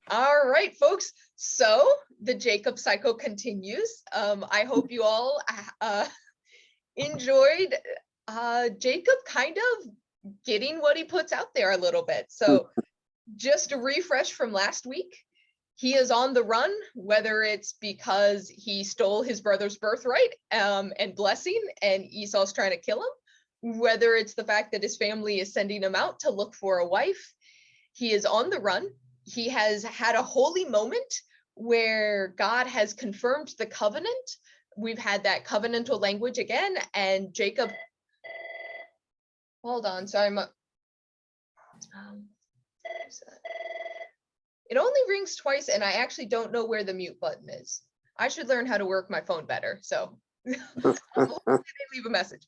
All right, folks. So the Jacob cycle continues. I hope you all enjoyed Jacob kind of getting what he puts out there a little bit. So just a refresh from last week, he is on the run, whether it's because he stole his brother's birthright and blessing and Esau's trying to kill him, whether it's the fact that his family is sending him out to look for a wife. He is on the run. He has had a holy moment where God has confirmed the covenant. We've had that covenantal language again, and Jacob, hold on, sorry, it only rings twice, and I actually don't know where the mute button is. I should learn how to work my phone better, so hopefully they leave a message.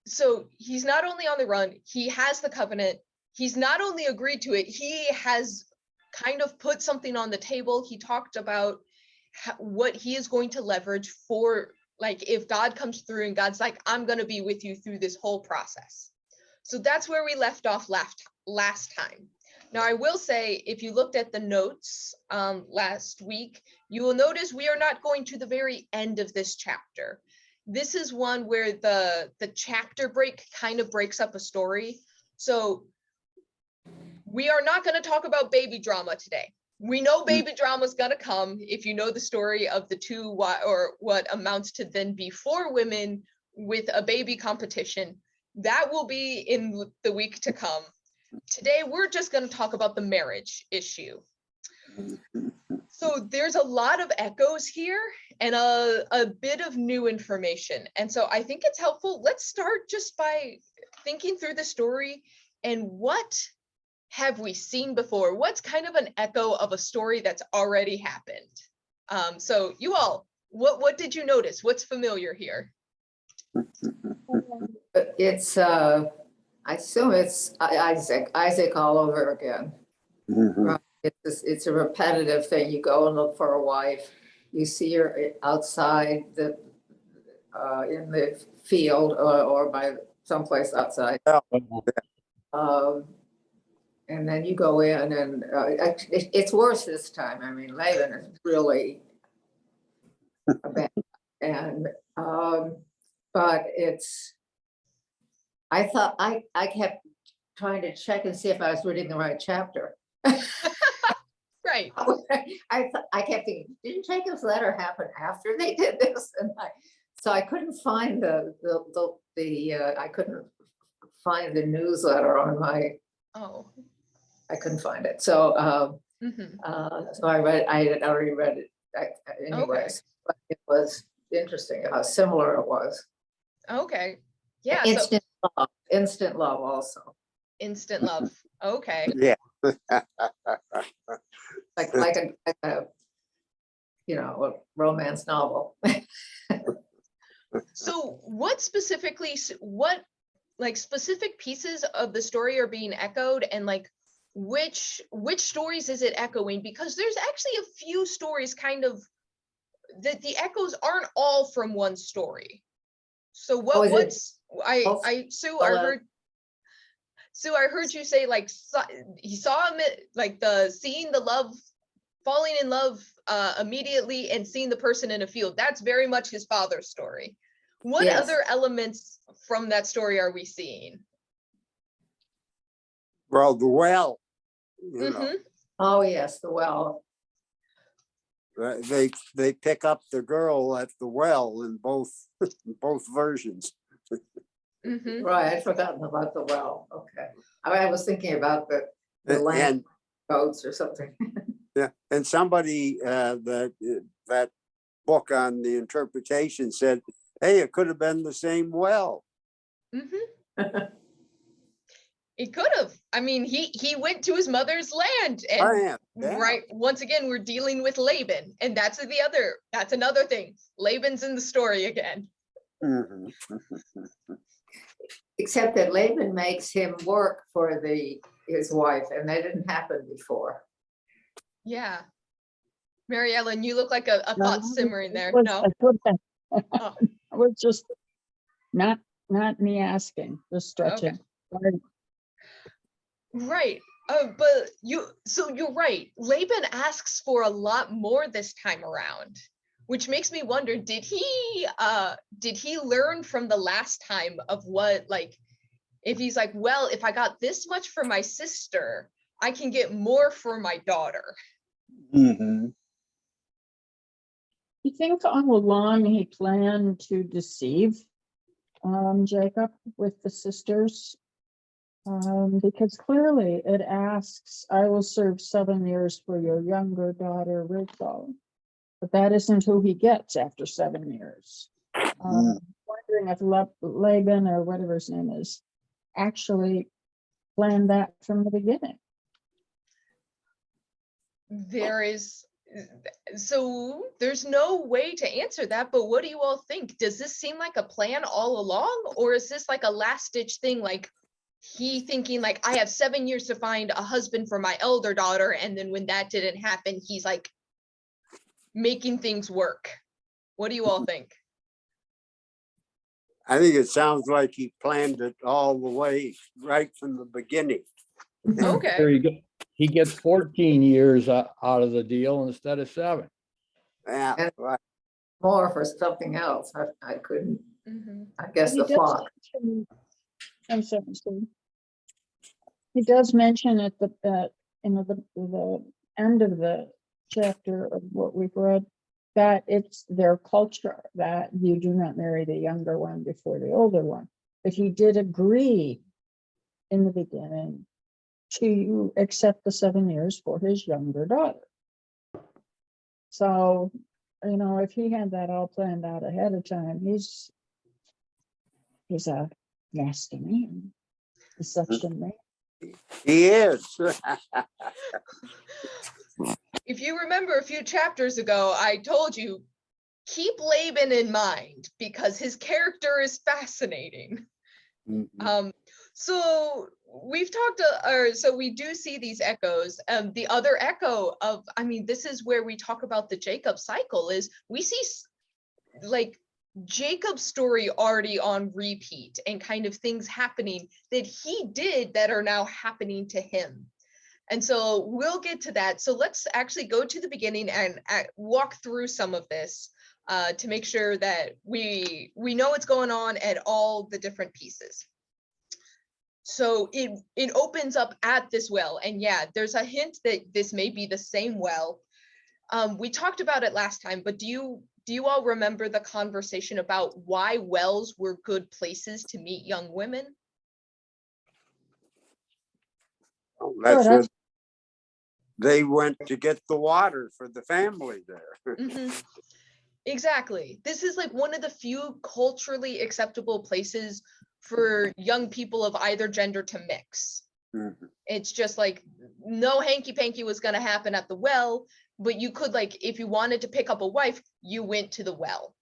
So he's not only on the run, he has the covenant. He's not only agreed to it, he has kind of put something on the table. He talked about what he is going to leverage for, like, if God comes through and God's like, I'm going to be with you through this whole process. So that's where we left off last time. Now, I will say, if you looked at the notes last week, you will notice we are not going to the very end of this chapter. This is one where the chapter break kind of breaks up a story. So we are not going to talk about baby drama today. We know baby drama is going to come if you know the story of the two, or what amounts to then be 4 women with a baby competition. That will be in the week to come. Today, we're just going to talk about the marriage issue. So there's a lot of echoes here and a bit of new information. And so I think it's helpful. Let's start just by thinking through the story and what have we seen before? What's kind of an echo of a story that's already happened? So you all, what did you notice? What's familiar here? It's I assume it's Isaac all over again. Right? It's a repetitive thing. You go and look for a wife. You see her outside in the field or by someplace outside. And then you go in, and it's worse this time. I mean, Laban is really a bad, and but it's. I thought I kept trying to check and see if I was reading the right chapter. Right. I kept thinking, didn't Jacob's letter happen after they did this? And so I couldn't find I couldn't find the newsletter on my. Oh. I couldn't find it. So so I had already read it anyways. Okay. But it was interesting how similar it was. Okay. Yeah. Instant love also. Instant love. Okay. Yeah. like a a romance novel. So what specific pieces of the story are being echoed, and like which stories is it echoing? Because there's actually a few stories kind of that the echoes aren't all from one story. So I heard you say, like, he saw him, like, seeing the love, falling in love immediately, and seeing the person in a field. That's very much his father's story. What other elements from that story are we seeing? Well, the well. You know, oh yes, the well. They pick up the girl at the well in both versions. Right, I'd forgotten about the well. Okay, I was thinking about the land goats or something. Yeah, and somebody that book on the interpretation said, "Hey, it could have been the same well." It could have. I mean, he went to his mother's land, and right, once again, we're dealing with Laban, and that's another thing. Laban's in the story again. Except that Laban makes him work for his wife, and that didn't happen before. Yeah. Mary Ellen, you look like a thought simmering there. No. Oh. It was just not me asking, just stretching. Okay. Right. But you're right. Laban asks for a lot more this time around, which makes me wonder, did he learn from the last time of what, like, if he's like, well, if I got this much for my sister, I can get more for my daughter. Mhm. You think all along he planned to deceive Jacob with the sisters? Because clearly it asks, I will serve 7 years for your younger daughter, Rachel. But that isn't who he gets after 7 years. Wondering if Laban or whatever his name is actually planned that from the beginning. There's no way to answer that, but what do you all think? Does this seem like a plan all along, or is this like a last ditch thing, like he thinking like, I have 7 years to find a husband for my elder daughter, and then when that didn't happen, he's like making things work? What do you all think? I think it sounds like he planned it all the way right from the beginning. Okay. There you go. He gets 14 years out of the deal instead of 7. Yeah, And- right. More for something else. I couldn't, Mhm. I guess He the does flock. mention- I'm sorry, Steve. He does mention at the the end of the chapter of what we've read, that it's their culture that you do not marry the younger one before the older one. But he did agree in the beginning to accept the 7 years for his younger daughter. So, if he had that all planned out ahead of time, he's a nasty man, deception man. He is. If you remember a few chapters ago, I told you, keep Laban in mind because his character is fascinating. Mhm. So we've talked, so we do see these echoes. The other echo of, this is where we talk about the Jacob cycle, is we see like Jacob's story already on repeat and kind of things happening that he did that are now happening to him. And so we'll get to that. So let's actually go to the beginning and walk through some of this to make sure that we know what's going on at all the different pieces. So it opens up at this well, and yeah, there's a hint that this may be the same well. We talked about it last time, but do you all remember the conversation about why wells were good places to meet young women? That's Sure, what they went to get the water for the family there. Mhm. Exactly. This is like one of the few culturally acceptable places for young people of either gender to mix. Mhm. It's just like no hanky-panky was going to happen at the well, but you could, like, if you wanted to pick up a wife, you went to the well,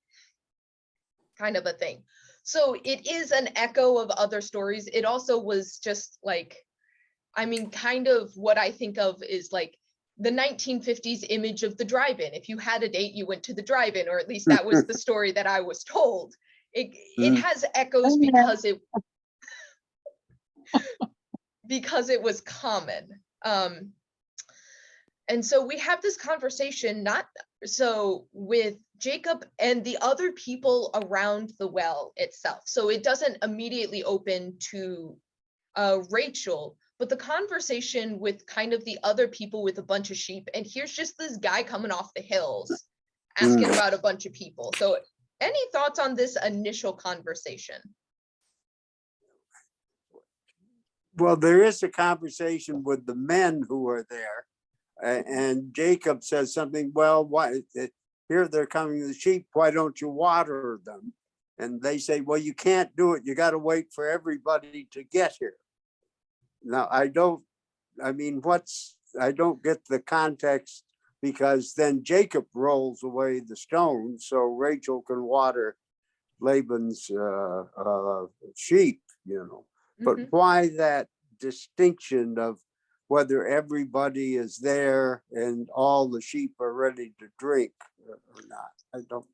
kind of a thing. So it is an echo of other stories. It also was just like, kind of what I think of is like the 1950s image of the drive-in. If you had a date, you went to the drive-in, or at least that was the story that I was told. It has echoes because it was common. And so we have this conversation with Jacob and the other people around the well itself. So it doesn't immediately open to Rachel, but the conversation with kind of the other people with a bunch of sheep. And here's just this guy coming off the hills asking about a bunch of people. So any thoughts on this initial conversation? Well, there is a conversation with the men who are there. And Jacob says something, well, why here they're coming to the sheep, why don't you water them? And they say, well, you can't do it. You got to wait for everybody to get here. Now, I don't get the context, because then Jacob rolls away the stone so Rachel can water Laban's sheep, But Mhm. why that distinction of whether everybody is there and all the sheep are ready to drink or not? I don't.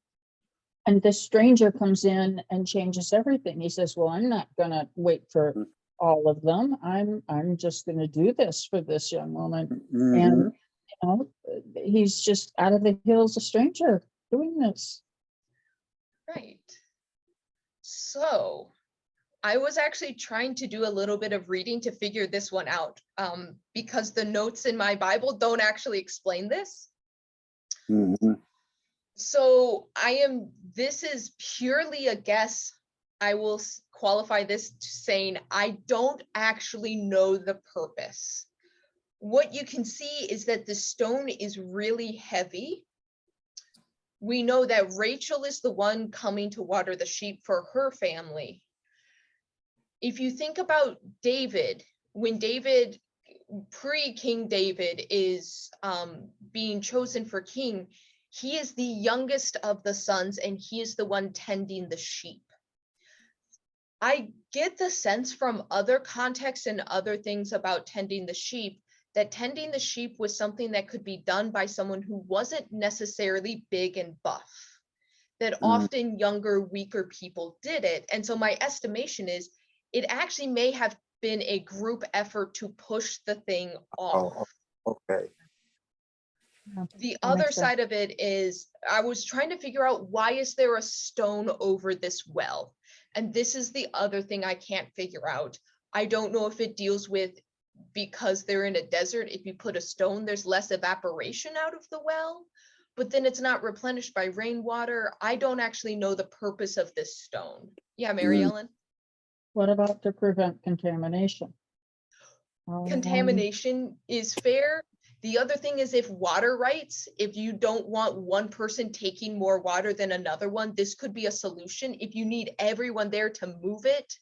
And this stranger comes in and changes everything. He says, well, I'm not gonna wait for all of them. I'm just gonna do this for this young woman. Mhm. And, you know, he's just out of the hills, a stranger doing this. Right. So I was actually trying to do a little bit of reading to figure this one out, because the notes in my Bible don't actually explain this. Mhm. So this is purely a guess. I will qualify this to saying I don't actually know the purpose. What you can see is that the stone is really heavy. We know that Rachel is the one coming to water the sheep for her family. If you think about David, when David, pre-King David, is being chosen for king, he is the youngest of the sons and he is the one tending the sheep. I get the sense from other contexts and other things about tending the sheep that tending the sheep was something that could be done by someone who wasn't necessarily big and buff, that often younger, weaker people did it. And so my estimation is it actually may have been a group effort to push the thing off. Oh, okay. Yeah, The that other makes sense. side of it is I was trying to figure out, why is there a stone over this well? And this is the other thing I can't figure out. I don't know if it deals with, because they're in a desert, if you put a stone, there's less evaporation out of the well, but then it's not replenished by rainwater. I don't actually know the purpose of this stone. Yeah, Mary Ellen? What about to prevent contamination? Contamination is fair. The other thing is, if water rights, if you don't want one person taking more water than another one, this could be a solution. If you need everyone there to move it,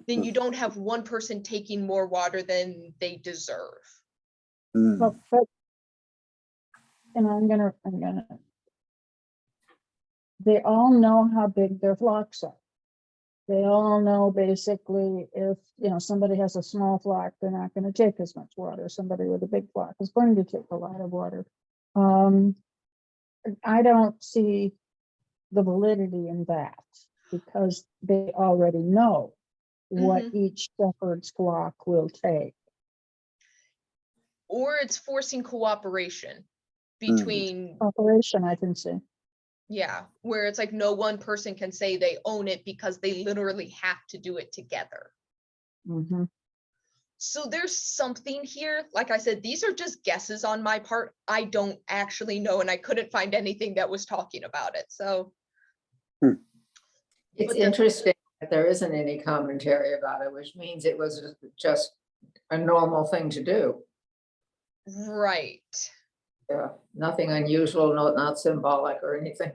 then you don't have one person taking more water than they deserve. But, and they all know how big their flocks are. They all know basically if, you know, somebody has a small flock, they're not going to take as much water. Somebody with a big flock is going to take a lot of water. I don't see the validity in that because they already know what each shepherd's flock will take. Or it's forcing cooperation between, Operation, I can see. yeah, where it's like no one person can say they own it because they literally have to do it together. Mhm. So there's something here. Like I said, these are just guesses on my part. I don't actually know, and I couldn't find anything that was talking about it. So It's But the- interesting that there isn't any commentary about it, which means it was just a normal thing to do. right. Yeah, nothing unusual, not symbolic or anything.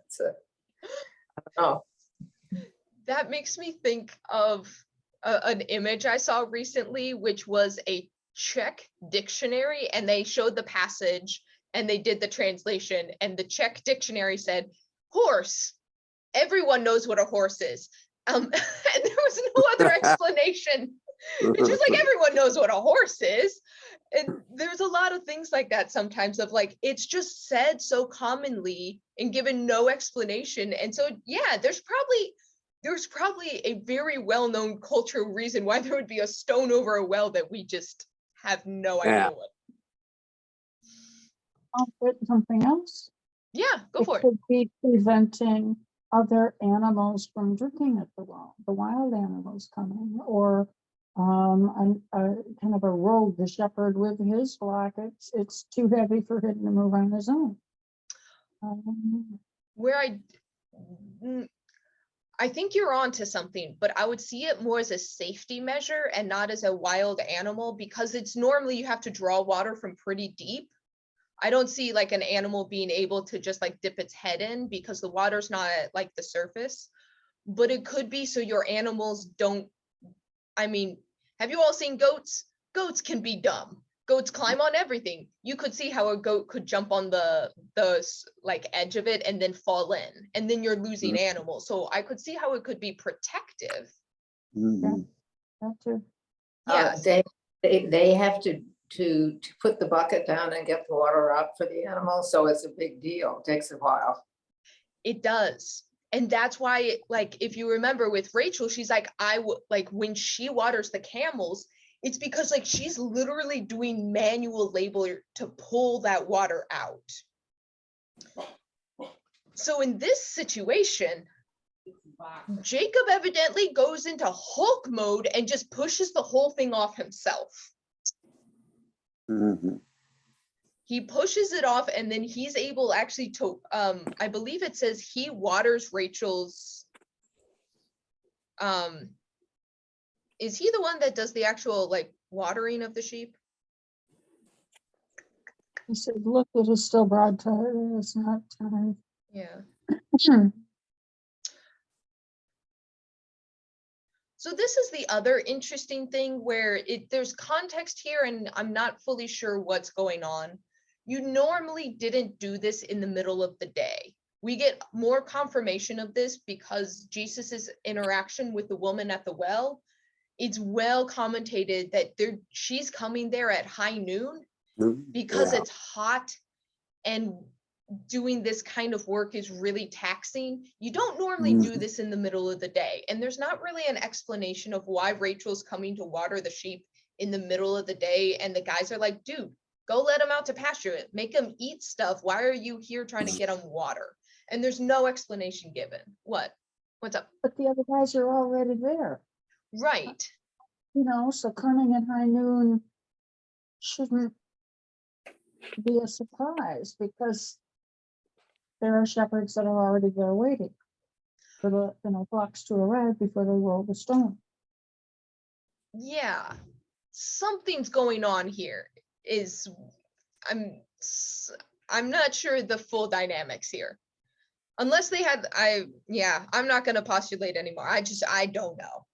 So, I don't know. That makes me think of an image I saw recently, which was a Czech dictionary, and they showed the passage and they did the translation, and the Czech dictionary said, horse. Everyone knows what a horse is. And there was no other explanation. It's just like everyone knows what a horse is. And there's a lot of things like that sometimes, of like, it's just said so commonly and given no explanation. And so, yeah, there's probably a very well-known cultural reason why there would be a stone over a well that we just have no idea what. I'll put something else. Yeah, go for it. Could be preventing other animals from drinking at the well, the wild animals coming, or kind of a rogue, the shepherd with his flock. It's too heavy for him to move on his own. Where I think you're on to something, but I would see it more as a safety measure and not as a wild animal, because it's normally you have to draw water from pretty deep. I don't see like an animal being able to just like dip its head in because the water's not at like the surface. But it could be so your animals don't, I mean, have you all seen goats? Goats can be dumb. Goats climb on everything. You could see how a goat could jump on the like edge of it and then fall in, and then you're losing animals. So I could see how it could be protective. Mhm. That too. Yes. They have to put the bucket down and get the water out for the animals, so it's a big deal. It takes a while. It does. And that's why, like, if you remember with Rachel, she's like, like when she waters the camels, it's because like she's literally doing manual labor to pull that water out. So in this situation, Jacob evidently goes into Hulk mode and just pushes the whole thing off himself. Mhm. He pushes it off, and then he's able actually to, I believe it says he waters Rachel's, is he the one that does the actual like watering of the sheep? He said, look, it is still broad tide, it's not time. Yeah. Hmm. So this is the other interesting thing where there's context here and I'm not fully sure what's going on. You normally didn't do this in the middle of the day. We get more confirmation of this because Jesus's interaction with the woman at the well, it's well commentated that she's coming there at high noon because Yeah. it's hot and doing this kind of work is really taxing. You don't normally do this in the middle of the day. And there's not really an explanation of why Rachel's coming to water the sheep in the middle of the day. And the guys are like, dude, go let them out to pasture, make them eat stuff. Why are you here trying to get them water? And there's no explanation given. What's up? But the other guys are already there, Right. you know, so coming at high noon shouldn't be a surprise because there are shepherds that are already there waiting for the, you know, flocks to arrive before they roll the stone. Yeah. Something's going on here. I'm not sure the full dynamics here. Unless they had, I'm not going to postulate anymore. I don't know.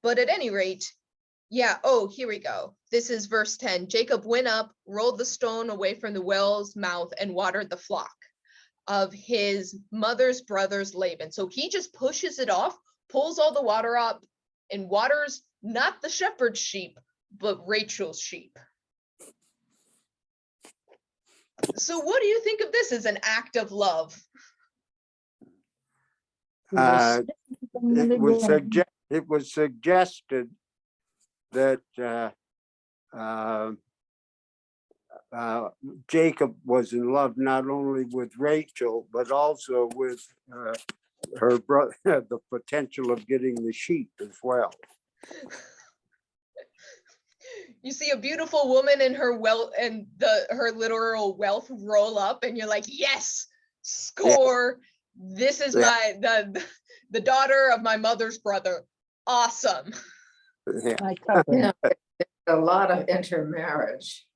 But at any rate, yeah, oh, here we go. This is verse 10. Jacob went up, rolled the stone away from the well's mouth, and watered the flock of his mother's brother's Laban. So he just pushes it off, pulls all the water up, and waters not the shepherd's sheep, but Rachel's sheep. So what do you think of this as an act of love? It was suggested that Jacob was in love not only with Rachel, but also with her brother, the potential of getting the sheep as well. You see a beautiful woman and her wealth and her literal wealth roll up, and you're like, yes, score. Yeah. This is the daughter of my mother's brother. Awesome. Yeah. Yeah, a lot of intermarriage.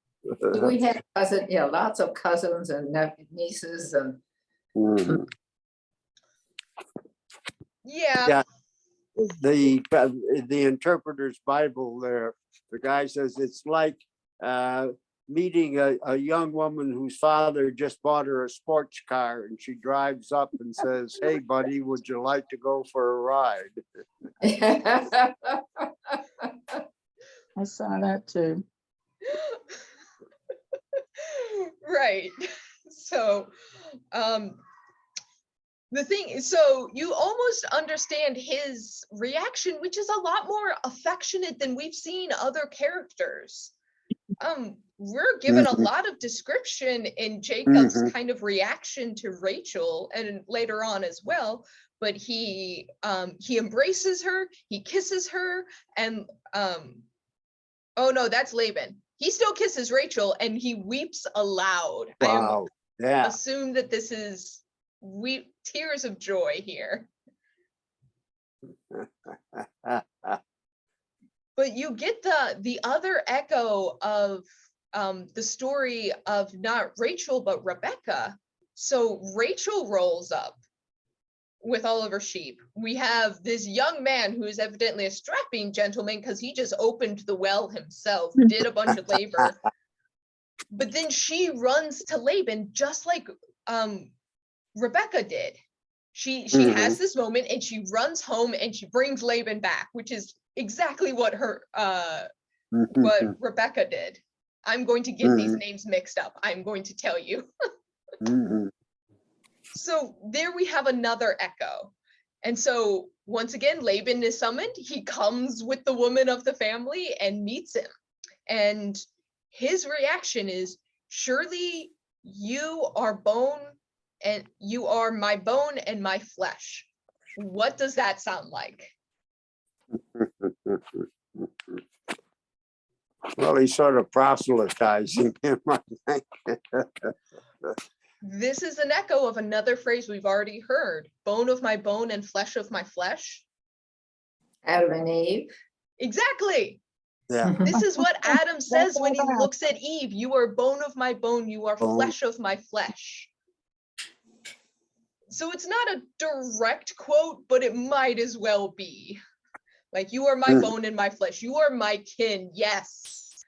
We had lots of cousins and nieces and. Yeah. The interpreter's Bible there, the guy says it's like meeting a young woman whose father just bought her a sports car, and she drives up and says, hey buddy, would you like to go for a ride? I saw that too. Right. So the thing is, so you almost understand his reaction, which is a lot more affectionate than we've seen other characters. We're given a lot of description in Jacob's kind of reaction to Rachel and later on as well, but he embraces her, he kisses her, and oh no, that's Laban. He still kisses Rachel and he weeps aloud. Wow. I assume that this is tears of joy here. But you get the other echo of the story of not Rachel, but Rebecca. So Rachel rolls up with all of her sheep. We have this young man who is evidently a strapping gentleman because he just opened the well himself, did a bunch of labor. But then she runs to Laban just like Rebecca did. She has this moment and she runs home and she brings Laban back, which is exactly what what Rebecca did. I'm going to get these names mixed up. I'm going to tell you. So there we have another echo. And so once again, Laban is summoned. He comes with the woman of the family and meets him. And his reaction is, surely you are bone and you are my bone and my flesh. What does that sound like? Well, he's sort of proselytizing him, I think. This is an echo of another phrase we've already heard, bone of my bone and flesh of my flesh. Adam and Eve. Exactly. Yeah. This is what Adam says when he all that. looks at Eve. You are bone of my bone. You are Bone. flesh of my flesh. So it's not a direct quote, but it might as well be. Like, you are my Mm. bone and my flesh. You are my kin. Yes.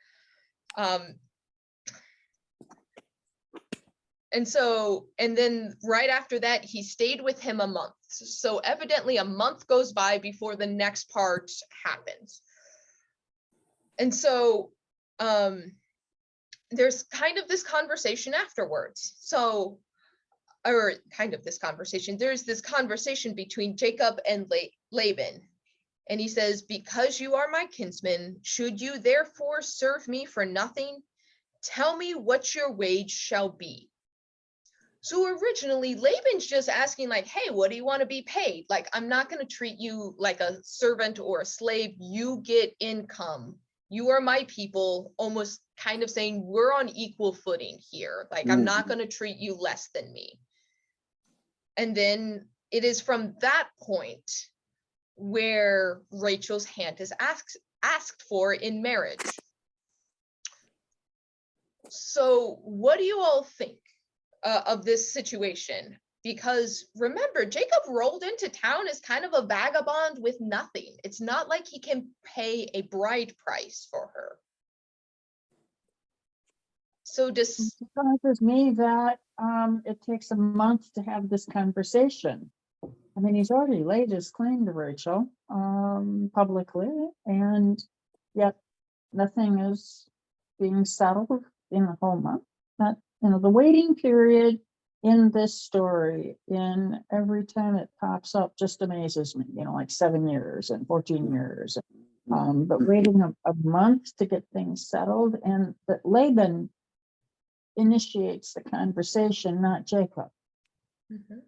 And then right after that, he stayed with him a month. So evidently a month goes by before the next part happens. And so there's kind of this conversation afterwards. There's this conversation between Jacob and Laban. And he says, because you are my kinsman, should you therefore serve me for nothing? Tell me what your wage shall be. So originally, Laban's just asking like, hey, what do you want to be paid? Like, I'm not going to treat you like a servant or a slave. You get income. You are my people, almost kind of saying we're on equal footing here. Like, I'm not going to treat you less than me. And then it is from that point where Rachel's hand is asked for in marriage. So what do you all think of this situation? Because remember, Jacob rolled into town as kind of a vagabond with nothing. It's not like he can pay a bride price for her. So It surprises me that it takes a month to have this conversation. I mean, he's already laid his claim to Rachel publicly, and yet nothing is being settled in a whole month. That, the waiting period in this story, in every time it pops up, just amazes me. Like 7 years and 14 years. But waiting a month to get things settled, and that Laban initiates the conversation, not Jacob. Mhm.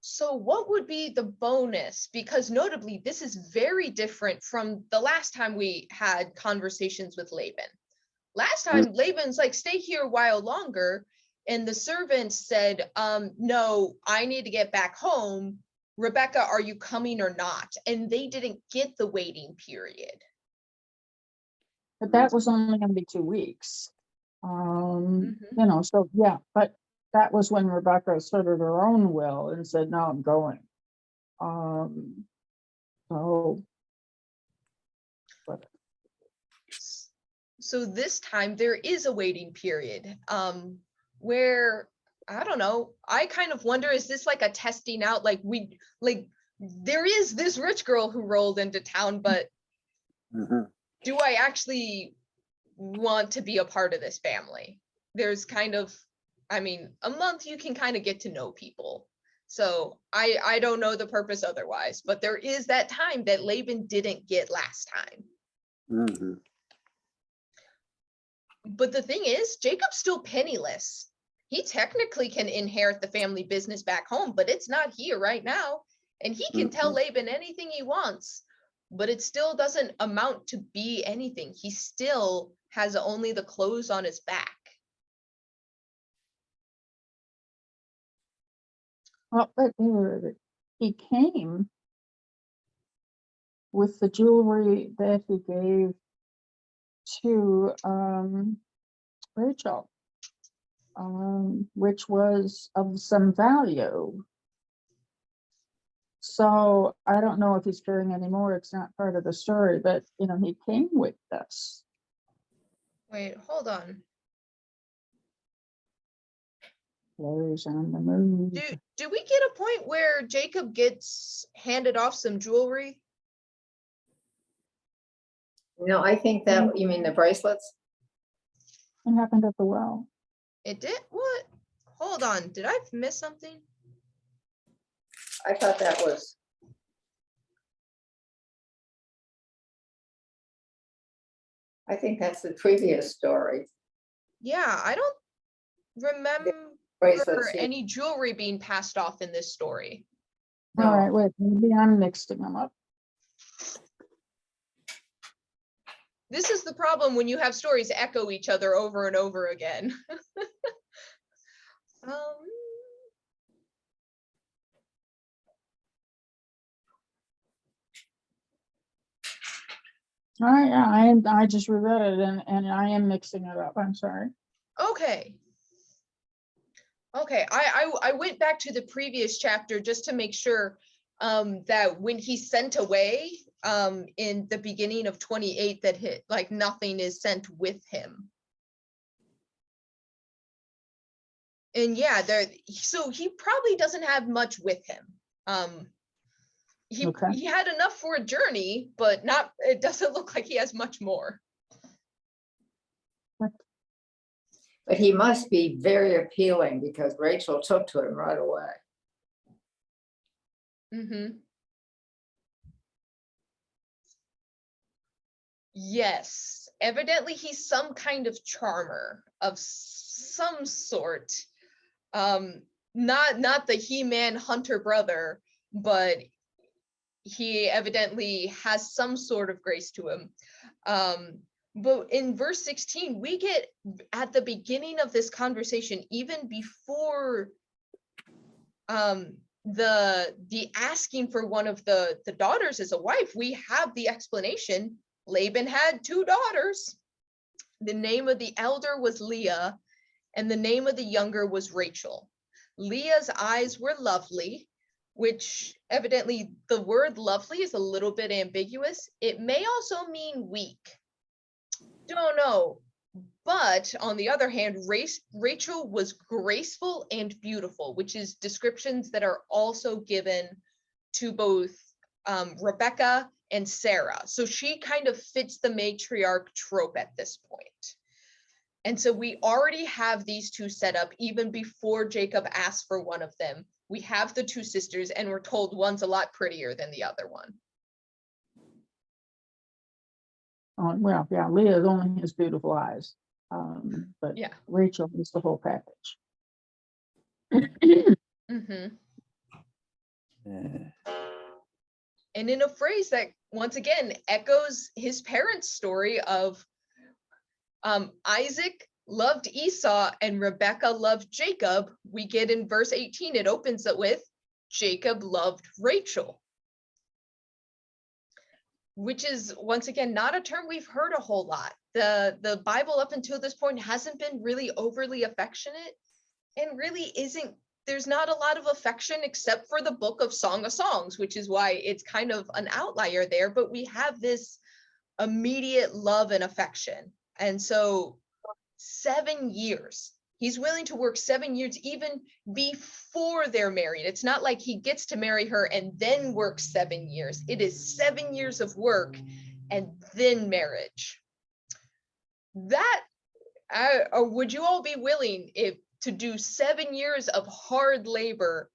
So what would be the bonus? Because notably, this is very different from the last time we had conversations with Laban. Last time, Laban's like, stay here a while longer. And the servant said, no, I need to get back home. Rebecca, are you coming or not? And they didn't get the waiting period. But that was only going to be 2 weeks. So yeah, but that was when Rebecca asserted her own will and said, no, I'm going. So this time there is a waiting period where, I don't know, I kind of wonder, is this like a testing out? Like there is this rich girl who rolled into town, but do I actually want to be a part of this family? There's kind of, I mean, a month you can kind of get to know people. So I don't know the purpose otherwise, but there is that time that Laban didn't get last time. But the thing is, Jacob's still penniless. He technically can inherit the family business back home, but it's not here right now. And he can tell Laban anything he wants, but it still doesn't amount to be anything. He still has only the clothes on his back. Well, but he came with the jewelry that he gave to Rachel, which was of some value. So I don't know if he's carrying any more. It's not part of the story, but he came with this. Wait, hold on. Larry's on the move. Do we get a point where Jacob gets handed off some jewelry? No, I think that, you mean the bracelets? What happened at the well? It did? What? hold on, did I miss something? I thought that was. I think that's the previous story. Yeah, I don't remember Bracelets, yeah. any jewelry being passed off in this story. All No. right, wait, maybe I'm mixing them up. This is the problem when you have stories echo each other over and over again. All right, yeah, I just reread it and I am mixing it up. I'm sorry. Okay. Okay, I went back to the previous chapter just to make sure that when he's sent away in the beginning of 28 that like nothing is sent with him. And yeah, so he probably doesn't have much with him. Okay. He had enough for a journey, but not, it doesn't look like he has much more. But he must be very appealing because Rachel took to him right away. Mm-hmm. Yes, evidently he's some kind of charmer of some sort. Not the He-Man hunter brother, but he evidently has some sort of grace to him. But in verse 16, we get at the beginning of this conversation, even before the asking for one of the daughters as a wife, we have the explanation. Laban had 2 daughters. The name of the elder was Leah, and the name of the younger was Rachel. Leah's eyes were lovely, which evidently the word lovely is a little bit ambiguous. It may also mean weak. Don't know. But on the other hand, Rachel was graceful and beautiful, which is descriptions that are also given to both Rebecca and Sarah. So she kind of fits the matriarch trope at this point. And so we already have these 2 set up even before Jacob asked for one of them. We have the 2 sisters and we're told one's a lot prettier than the other one. Well, yeah, Leah only has beautiful eyes. But Yeah. Rachel is the whole package. Mm-hmm. Yeah. And in a phrase that once again echoes his parents' story of Isaac loved Esau and Rebecca loved Jacob, we get in verse 18, it opens it with Jacob loved Rachel, which is once again not a term we've heard a whole lot. The Bible up until this point hasn't been really overly affectionate, and really isn't. There's not a lot of affection except for the book of Song of Songs, which is why it's kind of an outlier there, but we have this immediate love and affection. And so 7 years, he's willing to work 7 years even before they're married. It's not like he gets to marry her and then works 7 years. It is 7 years of work and then marriage. That, would you all be willing to do 7 years of hard labor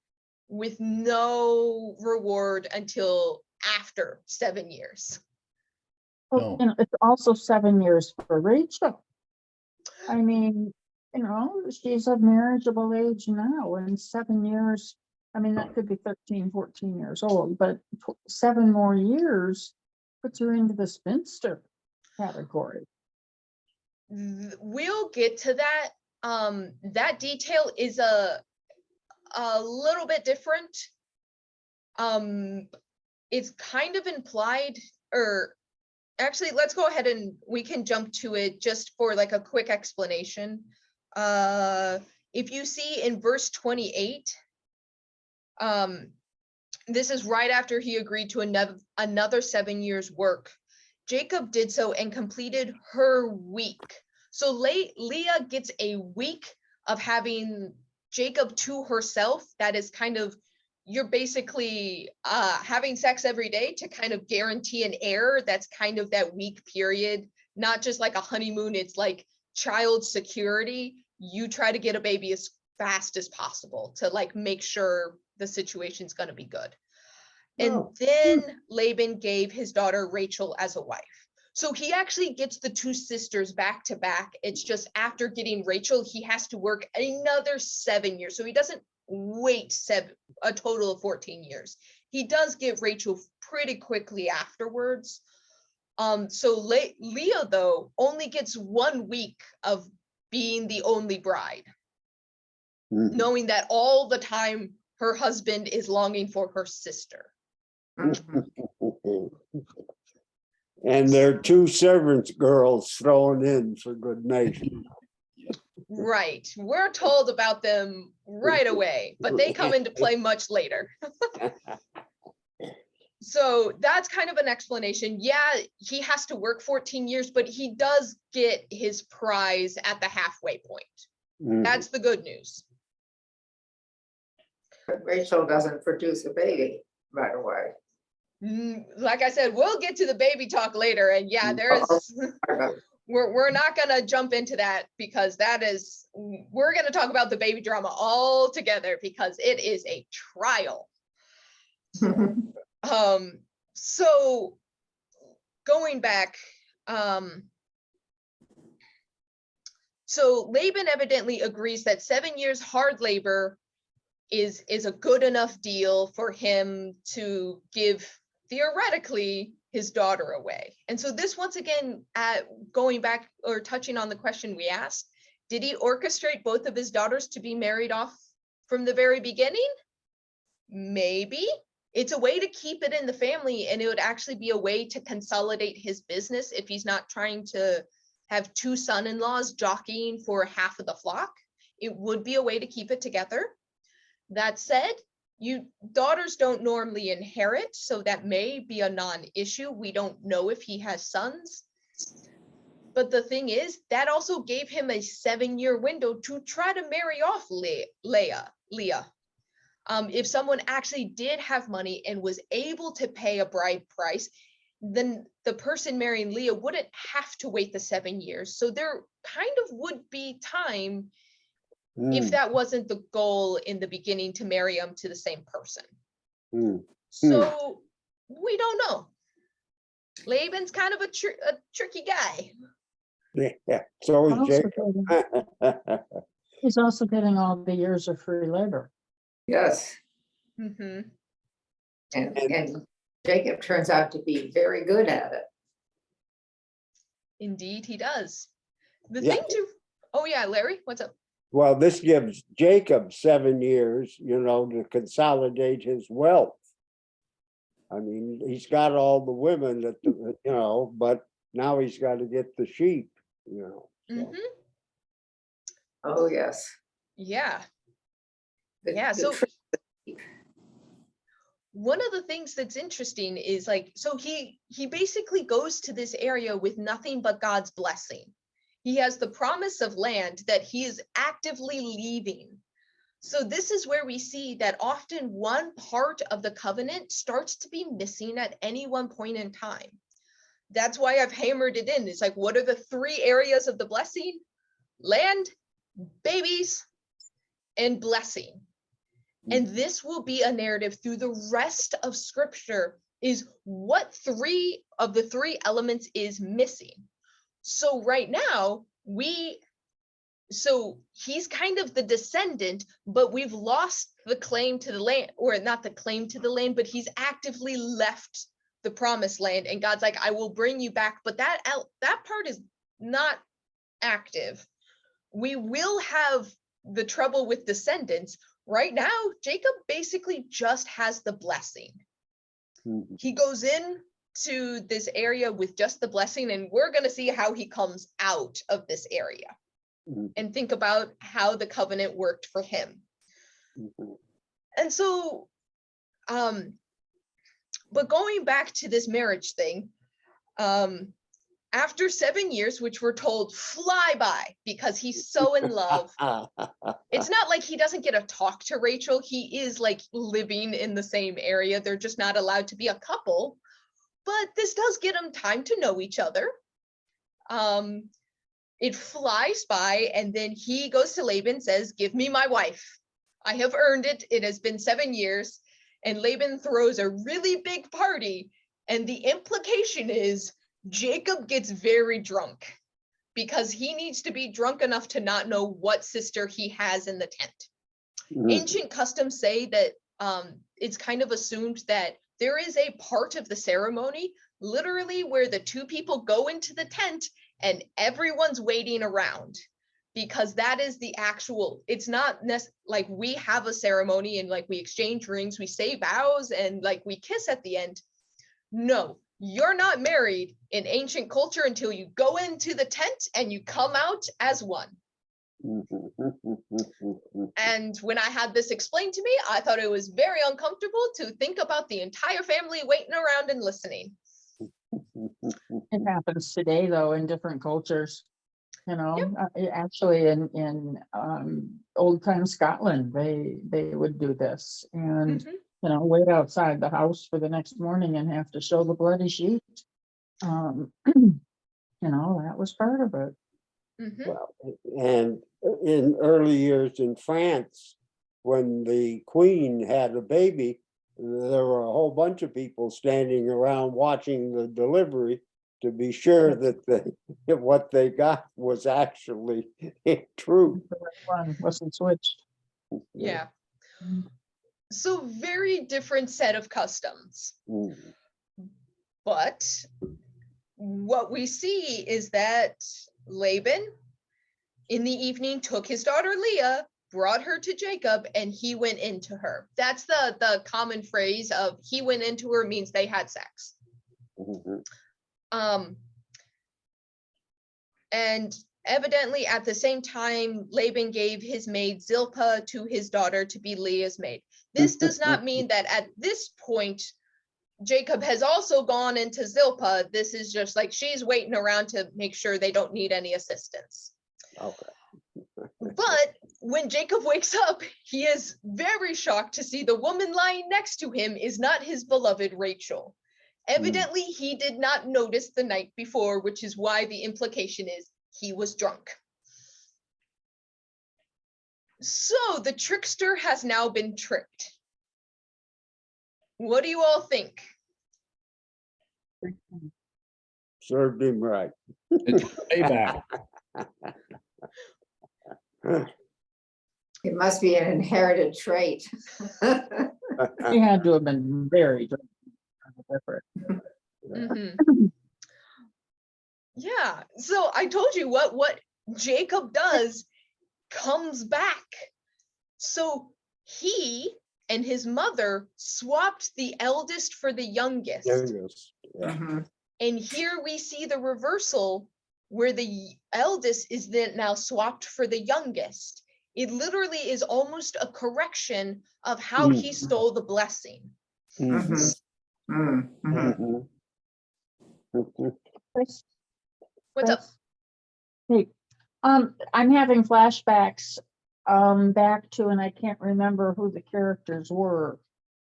with no reward until after 7 years? Well, No. it's also 7 years for Rachel. I mean, she's of marriageable age now, and 7 years, I mean, that could be 13, 14 years old, but 7 more years puts her into the spinster category. We'll get to that. That detail is a little bit different. It's kind of implied, or actually, let's go ahead and we can jump to it just for like a quick explanation. If you see in verse 28, this is right after he agreed to another 7 years work. Jacob did so and completed her week. So Leah gets a week of having Jacob to herself. That is kind of, you're basically having sex every day to kind of guarantee an heir. That's kind of that week period, not just like a honeymoon. It's like child security. You try to get a baby as fast as possible to like make sure the situation's going to be good. And Oh. then Laban gave his daughter Rachel as a wife. So he actually gets the two sisters back to back. It's just after getting Rachel, he has to work another 7 years. So he doesn't wait a total of 14 years. He does get Rachel pretty quickly afterwards. So Leah, though, only gets 1 week of being the only bride, Mhm. knowing that all the time her husband is longing for her sister. Mhm. And there are 2 servants girls thrown in for good measure. Right. We're told about them right away, but they come into play much later. So that's kind of an explanation. Yeah, he has to work 14 years, but he does get his prize at the halfway point. Mhm. That's the good news. But Rachel doesn't produce a baby right away. Like I said, we'll get to the baby talk later. And yeah, we're not gonna jump into that because we're gonna talk about the baby drama all together because it is a trial. So going back, so Laban evidently agrees that 7 years hard labor is a good enough deal for him to give theoretically his daughter away. And so this once again, going back or touching on the question we asked, did he orchestrate both of his daughters to be married off from the very beginning? Maybe. It's a way to keep it in the family, and it would actually be a way to consolidate his business if he's not trying to have 2 son-in-laws jockeying for half of the flock. It would be a way to keep it together. That said, daughters don't normally inherit, so that may be a non-issue. We don't know if he has sons. But the thing is, that also gave him a 7-year window to try to marry off Leah. If someone actually did have money and was able to pay a bride price, then the person marrying Leah wouldn't have to wait the 7 years. So there kind of would be time if that wasn't the goal in the beginning to marry them to the same person. So we don't know. Laban's kind of a tricky guy. Yeah, so is Also Jacob. getting- He's also getting all the years of free labor. Yes, Mm-hmm. and Jacob turns out to be very good at it. Indeed, he does. Yeah. Oh yeah, Larry, what's up? Well, this gives Jacob 7 years, to consolidate his wealth. I mean, he's got all the women but now he's got to get the sheep, so. Mm-hmm. Oh, yes. Yeah. The- Yeah. the So trick- one of the things that's interesting is so he basically goes to this area with nothing but God's blessing. He has the promise of land that he is actively leaving. So this is where we see that often one part of the covenant starts to be missing at any one point in time. That's why I've hammered it in. It's like, what are the 3 areas of the blessing? Land, babies, and blessing. And this will be a narrative through the rest of scripture is what 3 of the 3 elements is missing. So right now so he's kind of the descendant, but we've lost the claim to the land, or not the claim to the land, but he's actively left the promised land. And God's like, I will bring you back. But that part is not active. We will have the trouble with descendants. Right now, Jacob basically just has the blessing. Mhm. He goes in to this area with just the blessing, and we're going to see how he comes out of this area Mhm. and think about how the covenant worked for him. Mhm. And so, but going back to this marriage thing, after 7 years, which we're told fly by because he's so in love, it's not like he doesn't get to talk to Rachel. He is living in the same area. They're just not allowed to be a couple, but this does get them time to know each other. It flies by, and then he goes to Laban, says, "Give me my wife. I have earned it. It has been 7 years." And Laban throws a really big party. And the implication is Jacob gets very drunk because he needs to be drunk enough to not know what sister he has in the tent. Ancient customs say that it's kind of assumed that there is a part of the ceremony, literally, where the two people go into the tent and everyone's waiting around, because that is the actual, it's not like we have a ceremony and like we exchange rings, we say vows, and like we kiss at the end. No, you're not married in ancient culture until you go into the tent and you come out as one. And when I had this explained to me, I thought it was very uncomfortable to think about the entire family waiting around and listening. It happens today, though, in different cultures. You know, actually in old time Scotland, they would do this and, you know, wait outside the house for the next morning and have to show the bloody sheet. You know, that was part of it. Well, and in early years in France, when the Queen had a baby, there were a whole bunch of people standing around watching the delivery to be sure that what they got was actually true. The right one wasn't switched. Yeah. So very different set of customs. But what we see is that Laban in the evening took his daughter Leah, brought her to Jacob, and he went into her. That's the common phrase of he went into her, means they had sex. And evidently at the same time, Laban gave his maid Zilpah to his daughter to be Leah's maid. This does not mean that at this point, Jacob has also gone into Zilpah. This is just like she's waiting around to make sure they don't need any assistance. Okay. But when Jacob wakes up, he is very shocked to see the woman lying next to him is not his beloved Rachel. Evidently, he did not notice the night before, which is why the implication is he was drunk. So the trickster has now been tricked. What do you all think? Served him right. It's payback. It must be an inherited trait. He had to have been very drunk. Yeah, so I told you what Jacob does comes back. So he and his mother swapped the eldest for the youngest. And here we see the reversal where the eldest is then now swapped for the youngest. It literally is almost a correction of how he stole the blessing. Chris, What's up? hey, I'm having flashbacks back to, and I can't remember who the characters were.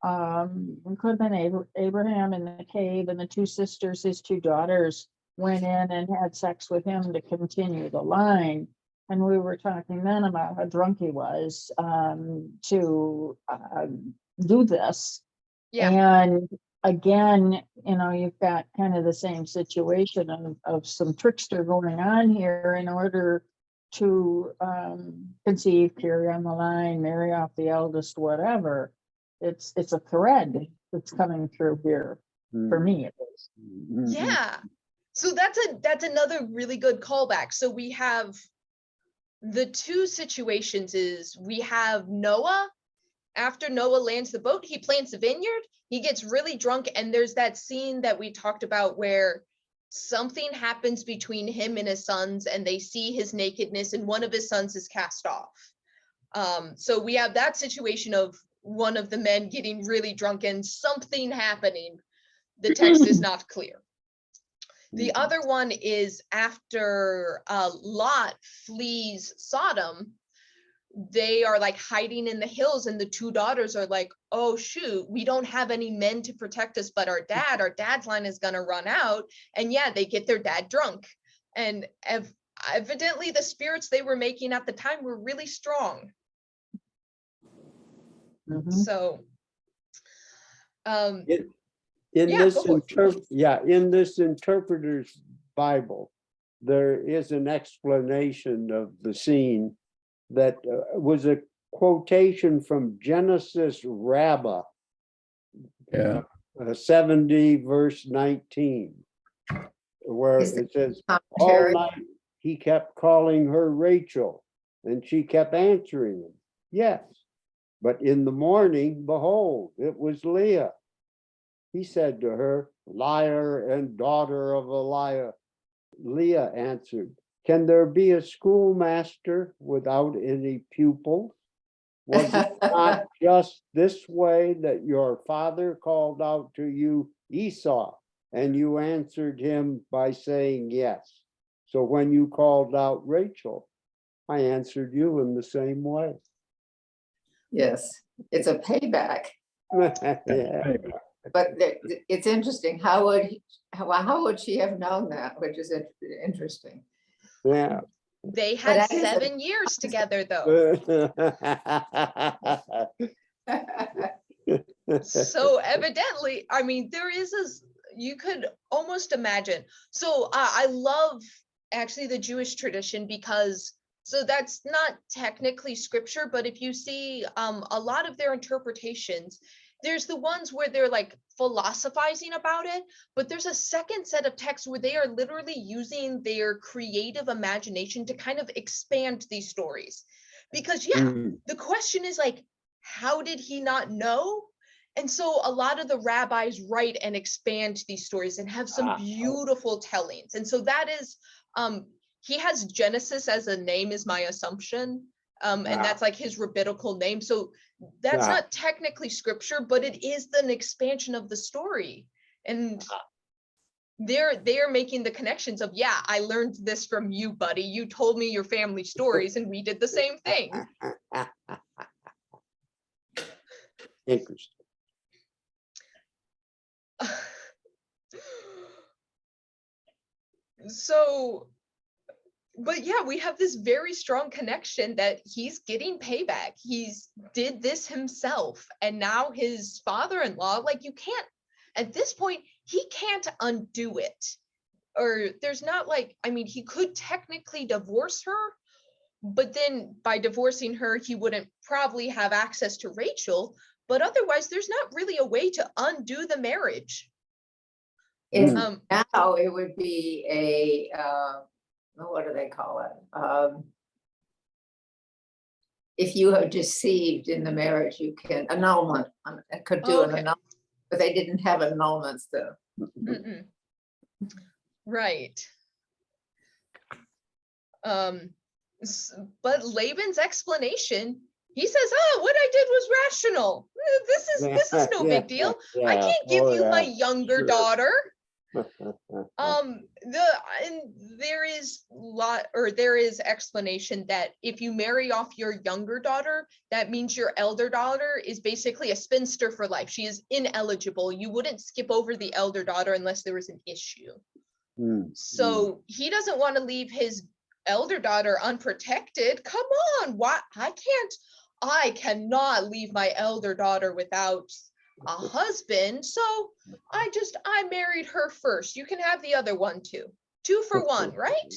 It could have been Abraham in the cave, and the two sisters, his two daughters, went in and had sex with him to continue the line. And we were talking then about how drunk he was to do this. Yeah. And again, you know, you've got kind of the same situation of some trickster going on here in order to conceive, carry on the line, marry off the eldest, whatever. It's a thread that's coming through here for me, at least. Yeah. So that's another really good callback. So we have the two situations is we have Noah. After Noah lands the boat, he plants a vineyard, he gets really drunk, and there's that scene that we talked about where something happens between him and his sons, and they see his nakedness, and one of his sons is cast off. So we have that situation of one of the men getting really drunk and something happening. The text is not clear. The other one is after Lot flees Sodom, they are like hiding in the hills, and the two daughters are like, oh shoot, we don't have any men to protect us but our dad's line is gonna run out. And yeah, they get their dad drunk. And evidently the spirits they were making at the time were really strong. Mhm. So, In Yeah, this go for it. in this interpreter's Bible, there is an explanation of the scene that was a quotation from Genesis Rabbah, Yeah, 70 verse 19, where Is the it says, all commentary. night he kept calling her Rachel, and she kept answering him, yes. But in the morning, behold, it was Leah. He said to her, liar and daughter of a liar. Leah answered, can there be a schoolmaster without any pupils? Was it not just this way that your father called out to you Esau, and you answered him by saying yes? So when you called out Rachel, I answered you in the same way. Yes, it's a payback. Yeah. But it's interesting. How would she have known that? Which is interesting. Yeah. they But had that is a- 7 years together though. So evidently, I mean, there is you could almost imagine. So I love actually the Jewish tradition because so that's not technically scripture, but if you see a lot of their interpretations, there's the ones where they're like philosophizing about it, but there's a second set of texts where they are literally using their creative imagination to kind of expand these stories. Because yeah, Mm. the question is like, how did he not know? And so a lot of the rabbis write and expand these stories and have some beautiful tellings. And so that is, he has Genesis as a name is my assumption. And that's like his rabbinical name. So that's Ah. not technically scripture, but it is an expansion of the story. And they're making the connections of, yeah, I learned this from you, buddy. You told me your family stories and we did the same thing. Interesting. So, but yeah, we have this very strong connection that he's getting payback. He's did this himself. And now his father-in-law, like you can't, at this point, he can't undo it. Or there's not like, I mean, he could technically divorce her, but then by divorcing her, he wouldn't probably have access to Rachel. But otherwise, there's not really a way to undo the marriage. It's Um, now it would be a what do they call it? If you are deceived in the marriage, you can annulment. It could do an Okay. annulment, but they didn't have annulments though. Mm-mm. Right. But Laban's explanation, he says, "Oh, what I did was rational. This is no big deal. I can't give you my younger daughter." And there is explanation that if you marry off your younger daughter, that means your elder daughter is basically a spinster for life. She is ineligible. You wouldn't skip over the elder daughter unless there was an issue. So he doesn't want to leave his elder daughter unprotected. Come on, why I cannot leave my elder daughter without a husband. So I married her first. You can have the other one too. 2 for 1, right?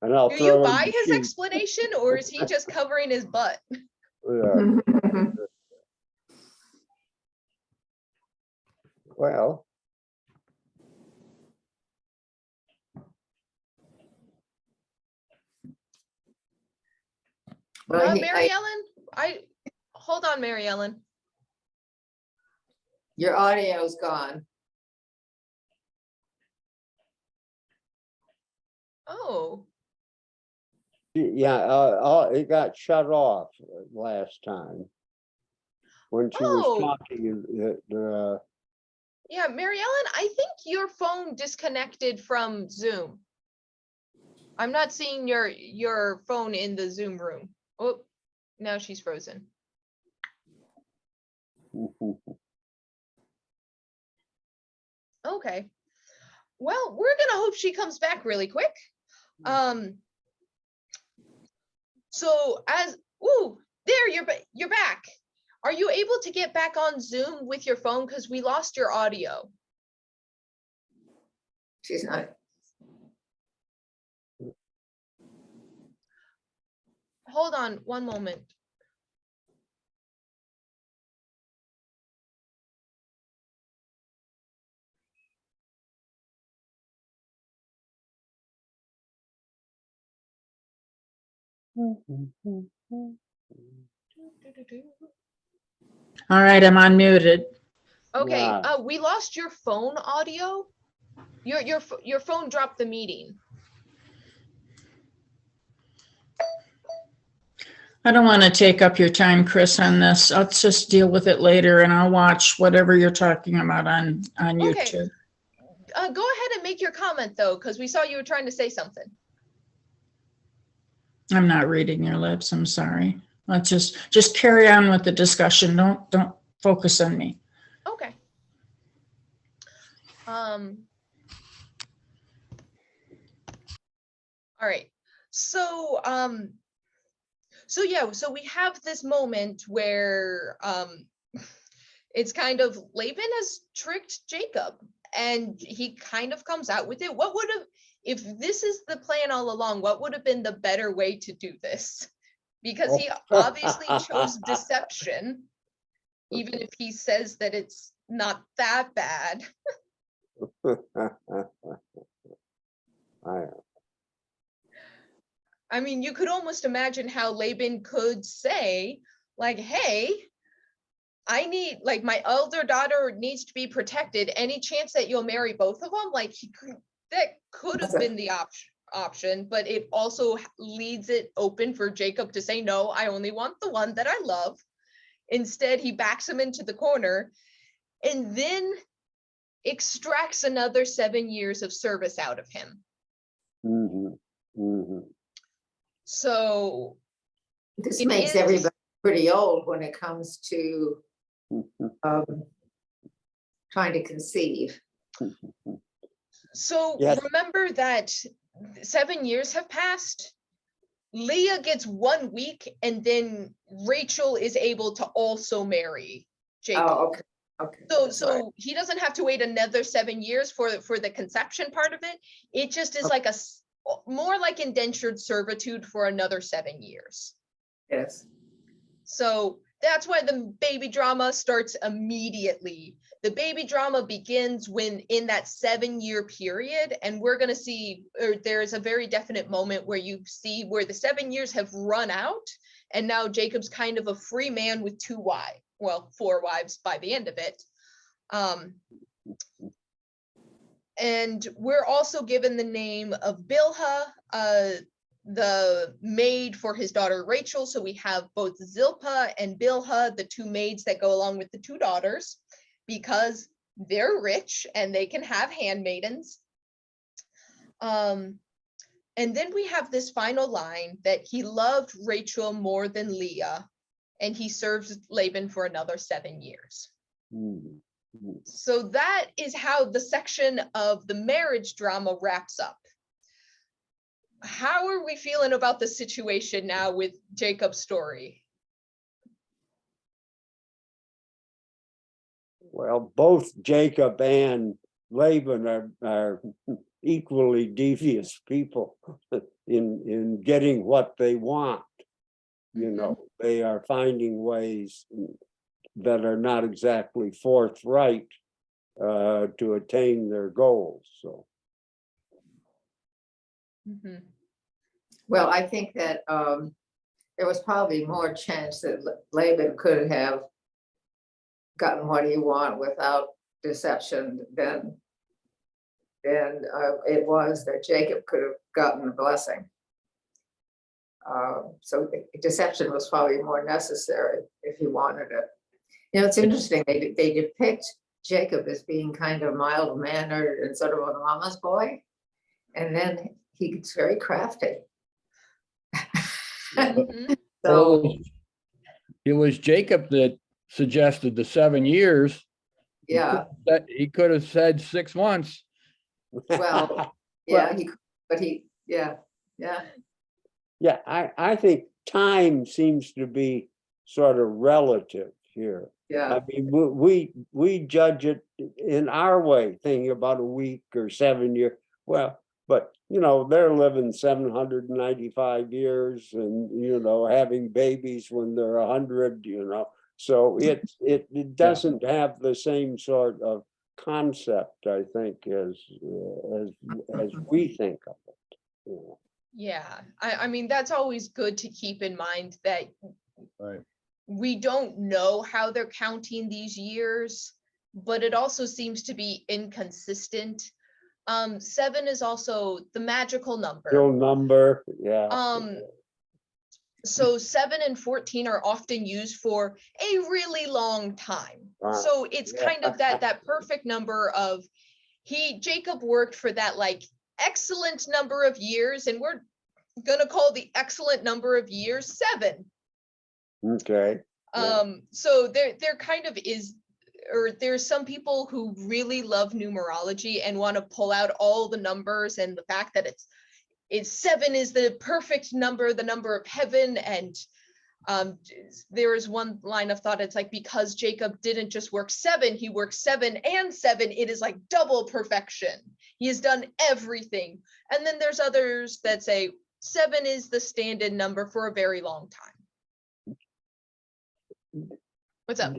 And I'll Do throw you in buy the his sheep. explanation or is he just covering his butt? Yeah. Well, Well, Mary Ellen, hold on, Mary Ellen. your audio's gone. Oh, yeah, it got shut off last time when she was Oh. talking. yeah, Mary Ellen, I think your phone disconnected from Zoom. I'm not seeing your phone in the Zoom room. Oh, now she's frozen. Okay. Well, we're gonna hope she comes back really quick. So there you're back. Are you able to get back on Zoom with your phone? Because we lost your audio. She's not. Hold on one moment. All right, I'm unmuted. Okay, Yeah. we lost your phone audio. Your phone dropped the meeting. I don't want to take up your time, Chris, on this. Let's just deal with it later and I'll watch whatever you're talking about on Okay. YouTube. Go ahead and make your comment though, because we saw you were trying to say something. I'm not reading your lips. I'm sorry. Let's just carry on with the discussion. Don't focus on me. Okay. All right. So so we have this moment where it's kind of Laban has tricked Jacob and he kind of comes out with it. What would have, if this is the plan all along, what would have been the better way to do this? Because he obviously chose deception, even if he says that it's not that bad. I mean, you could almost imagine how Laban could say, like, hey, I need, like, my elder daughter needs to be protected. Any chance that you'll marry both of them? Like, that could have been the option, but it also leaves it open for Jacob to say, no, I only want the one that I love. Instead, he backs him into the corner and then extracts another 7 years of service out of him. Mhm, mhm. So This it makes is- everybody pretty old when it comes to trying to conceive. So Yes. remember that 7 years have passed. Leah gets 1 week and then Rachel is able to also marry Jacob. Oh, okay. Okay. So that's right. he doesn't have to wait another 7 years for the conception part of it. It just is Okay. like more like indentured servitude for another 7 years. Yes. So that's why the baby drama starts immediately. The baby drama begins when in that 7-year period, and we're going to see, or there's a very definite moment where you see where the 7 years have run out, and now Jacob's kind of a free man with 2 wives, well, 4 wives by the end of it. And we're also given the name of Bilhah, the maid for his daughter Rachel. So we have both Zilpah and Bilhah, the 2 maids that go along with the 2 daughters, because they're rich and they can have handmaidens. And then we have this final line that he loved Rachel more than Leah, and he serves Laban for another 7 years. Mhm, mhm. So that is how the section of the marriage drama wraps up. How are we feeling about the situation now with Jacob's story? Well, both Jacob and Laban are equally devious people in getting what they want. You know, they are finding ways that are not exactly forthright to attain their goals. So Mhm. Well, I think that there was probably more chance that Laban could have gotten what he wanted without deception than it was that Jacob could have gotten a blessing. So deception was probably more necessary if he wanted it. You know, it's interesting, they depict Jacob as being kind of mild-mannered and sort of a mama's boy, and then he gets very crafty. Mhm. So, It was Jacob that suggested the 7 years. yeah, He could have said 6 months, Well, yeah, he, but he, yeah, yeah. Yeah, I think time seems to be sort of relative here. Yeah, I mean, we judge it in our way, thinking about a week or 7 years. Well, but you know, they're living 795 years and you know, having babies when they're 100, you know. So it doesn't have the same sort of concept, I think, as we think of it. You know. Yeah, I mean, that's always good to keep in mind that Right. we don't know how they're counting these years, but it also seems to be inconsistent. 7 is also the magical Real number. number, yeah. So 7 and 14 are often used for a really long time. Wow. So it's Yeah. kind of that perfect number of Jacob worked for that like excellent number of years, and we're gonna call the excellent number of years 7. Okay. Yeah. So there kind of is, or there's some people who really love numerology and want to pull out all the numbers and the fact that it's 7 is the perfect number, the number of heaven. And there is one line of thought, it's like, because Jacob didn't just work 7, he worked 7 and 7, it is like double perfection. He has done everything. And then there's others that say 7 is the stand-in number for a very long time. What's up?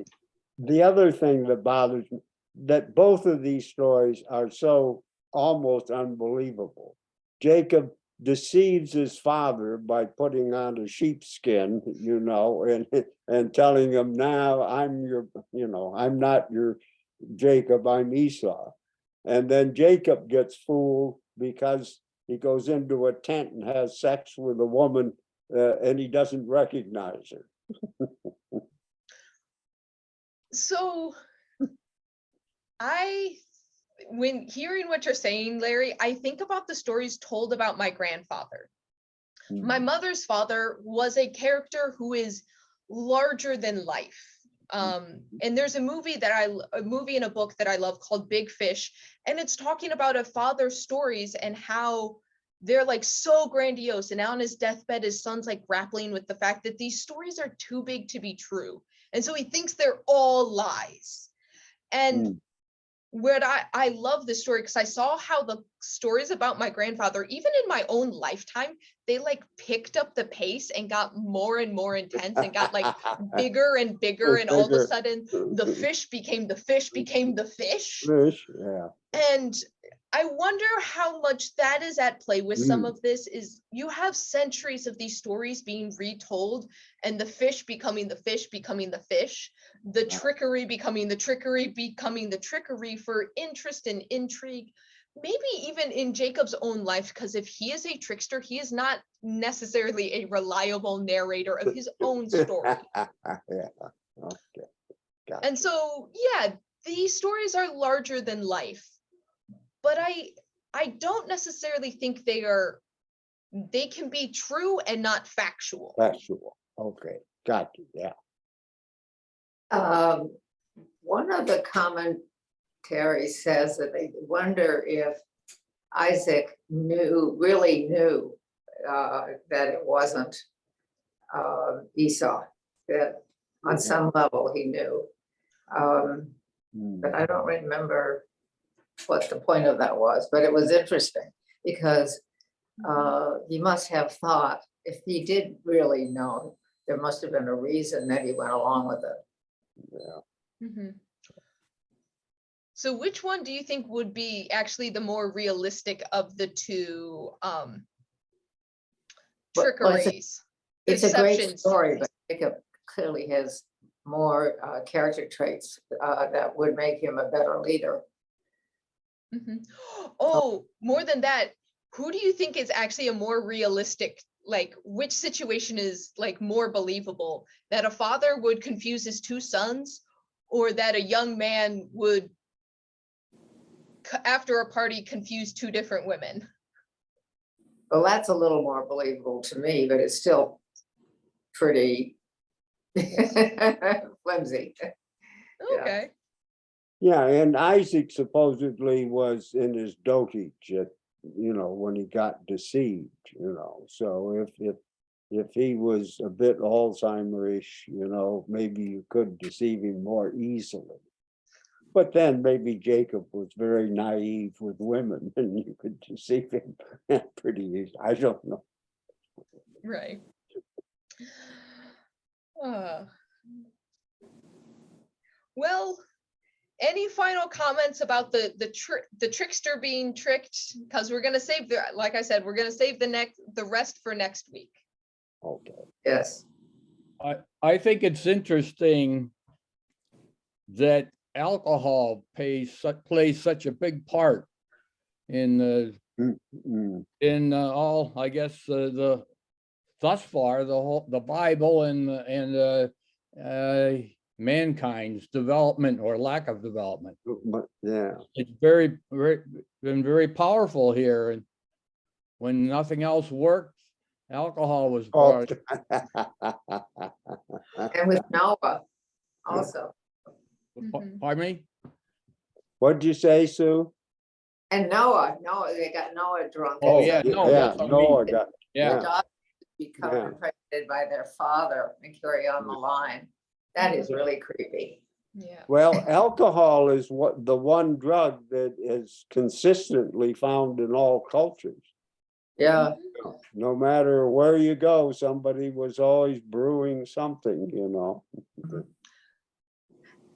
The other thing that bothers me, that both of these stories are so almost unbelievable. Jacob deceives his father by putting on a sheepskin, you know, and telling him, now I'm your, you know, I'm not your Jacob, I'm Esau. And then Jacob gets fooled because he goes into a tent and has sex with a woman and he doesn't recognize her. So when hearing what you're saying, Larry, I think about the stories told about my grandfather. My mother's father was a character who is larger than life. And there's a movie and a book that I love called Big Fish, and it's talking about a father's stories and how they're like so grandiose. And now on his deathbed, his son's like grappling with the fact that these stories are too big to be true. And so he thinks they're all lies. And what I love this story because I saw how the stories about my grandfather, even in my own lifetime, they like picked up the pace and got more and more intense and got like bigger and bigger. And all of a sudden the fish became the fish became the fish. Yeah. And I wonder how much that is at play with some of this. Is you have centuries of these stories being retold and the fish becoming the fish becoming the fish, the trickery becoming the trickery for interest and intrigue, maybe even in Jacob's own life, because if he is a trickster, he is not necessarily a reliable narrator of his own story. Yeah. Okay. Gotcha. And so, yeah, these stories are larger than life. But I don't necessarily think they can be true and not factual. Factual. Okay. Got you. Yeah. One of the commentaries says that they wonder if Isaac really knew that it wasn't Esau, that on some level he knew. But I don't remember what the point of that was, but it was interesting because he must have thought, if he did really know, there must have been a reason that he went along with it. Yeah. Mm-hmm. So which one do you think would be actually the more realistic of the two trickeries? It's a great deception story, stories? but Jacob clearly has more character traits that would make him a better leader. Mm-hmm. Oh, more than that, who do you think is actually a more realistic, like which situation is like more believable? That a father would confuse his 2 sons, or that a young man would, after a party, confuse 2 different women? Well, that's a little more believable to me, but it's still pretty flimsy. Okay. Yeah, and Isaac supposedly was in his dotage at, when he got deceived, so if he was a bit Alzheimer-ish, maybe you could deceive him more easily. But then maybe Jacob was very naive with women and you could deceive him pretty easy. I don't know. Right. Well, any final comments about the trickster being tricked? Because we're gonna save like I said, we're gonna save the rest for next week. Okay. Yes. I think it's interesting that alcohol plays such a big part in all, I guess, thus far, the Bible and mankind's development or lack of development. Yeah. It's been very powerful here, and when nothing else worked, alcohol was brought. And with Noah also. Pardon me? What'd you say, Sue? And Noah, they got Noah drunk. Oh, and yeah, so no, Yeah, that's what I mean. Noah got, the Yeah, daughters become Yeah. impregnated by their father and carry on the line. That is really creepy. Yeah. well, alcohol is the one drug that is consistently found in all cultures. Yeah. No matter where you go, somebody was always brewing something,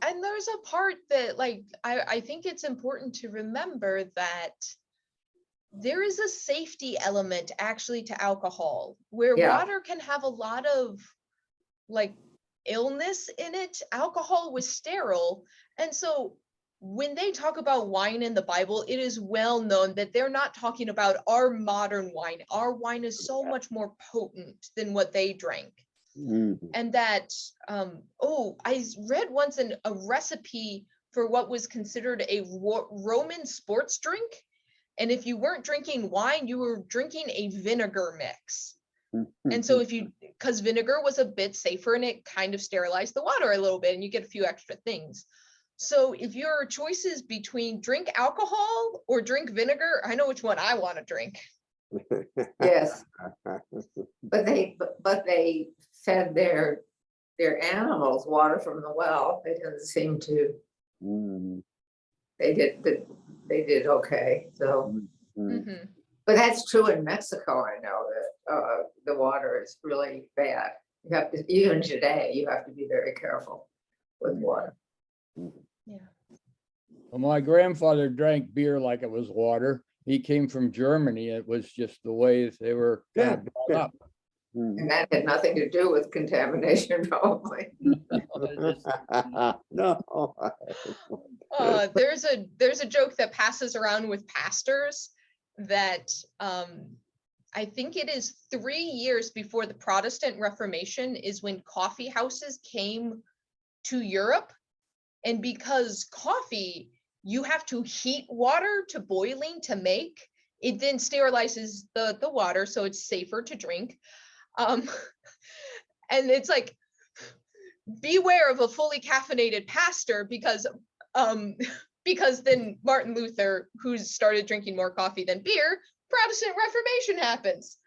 And there's a part that, like, I think it's important to remember that there is a safety element actually to alcohol, where Yeah. water can have a lot of like illness in it. Alcohol was sterile. And so when they talk about wine in the Bible, it is well known that they're not talking about our modern wine. Our wine is so much more potent than what they drank. Mhm. And that, I read once a recipe for what was considered a Roman sports drink. And if you weren't drinking wine, you were drinking a vinegar mix. And so because vinegar was a bit safer and it kind of sterilized the water a little bit and you get a few extra things. So if your choice is between drink alcohol or drink vinegar, I know which one I want to drink. Yes. But they fed their animals water from the well. They didn't seem to. Mhm. They did okay. So, Mhm. Mhm. but that's true in Mexico. I know that the water is really bad. You have to, even today, you have to be very careful with water. Yeah. well, my grandfather drank beer like it was water. He came from Germany. It was just the way they were kind of brought up. Mhm. And that had nothing to do with contamination, probably. No. There's a joke that passes around with pastors that I think it is 3 years before the Protestant Reformation is when coffee houses came to Europe. And because coffee, you have to heat water to boiling to make, it then sterilizes the water, so it's safer to drink. And it's like, beware of a fully caffeinated pastor, because then Martin Luther, who started drinking more coffee than beer, Protestant Reformation happens.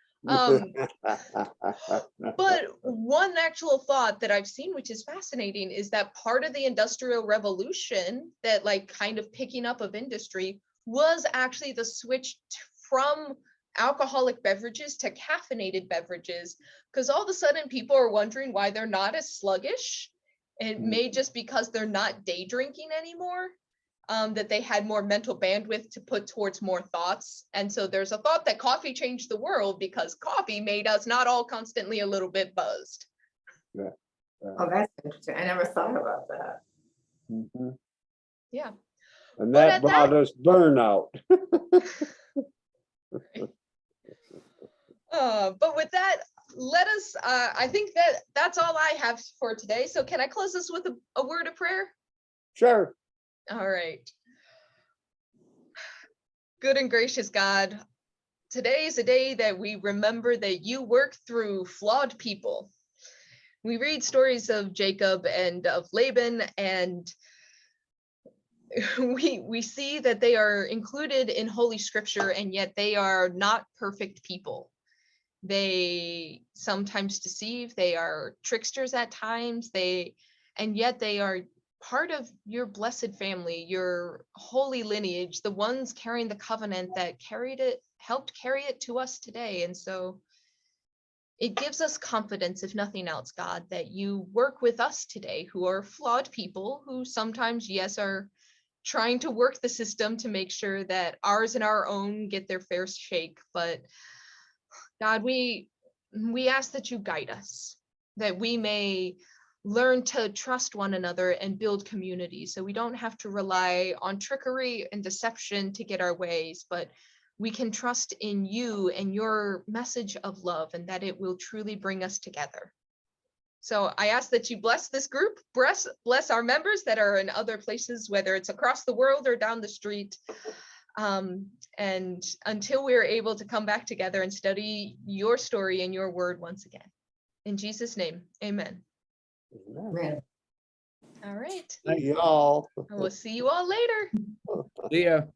But one actual thought that I've seen, which is fascinating, is that part of the Industrial Revolution, that like kind of picking up of industry, was actually the switch from alcoholic beverages to caffeinated beverages, because all of a sudden people are wondering why they're not as sluggish. It may just because they're not day drinking anymore, that they had more mental bandwidth to put towards more thoughts. And so there's a thought that coffee changed the world because coffee made us not all constantly a little bit buzzed. Oh, that's interesting. I never thought about that. Mhm. Yeah. And But that at brought us burnout. But with that, let us, I think that's all I have for today. So can I close this with a word of prayer? Sure. All right. Good and gracious God, today is a day that we remember that you work through flawed people. We read stories of Jacob and of Laban, and we see that they are included in Holy Scripture, and yet they are not perfect people. They sometimes deceive, they are tricksters at times, and yet they are part of your blessed family, your holy lineage, the ones carrying the covenant that helped carry it to us today. And so it gives us confidence, if nothing else, God, that you work with us today, who are flawed people, who sometimes, yes, are trying to work the system to make sure that ours and our own get their fair shake. But God, we ask that you guide us, that we may learn to trust one another and build community, so we don't have to rely on trickery and deception to get our ways, but we can trust in you and your message of love, and that it will truly bring us together. So I ask that you bless this group, bless our members that are in other places, whether it's across the world or down the street. And until we're able to come back together and study your story and your word once again. In Jesus' name, amen. Man. All right. Y'all. And we'll see you all later. Leah.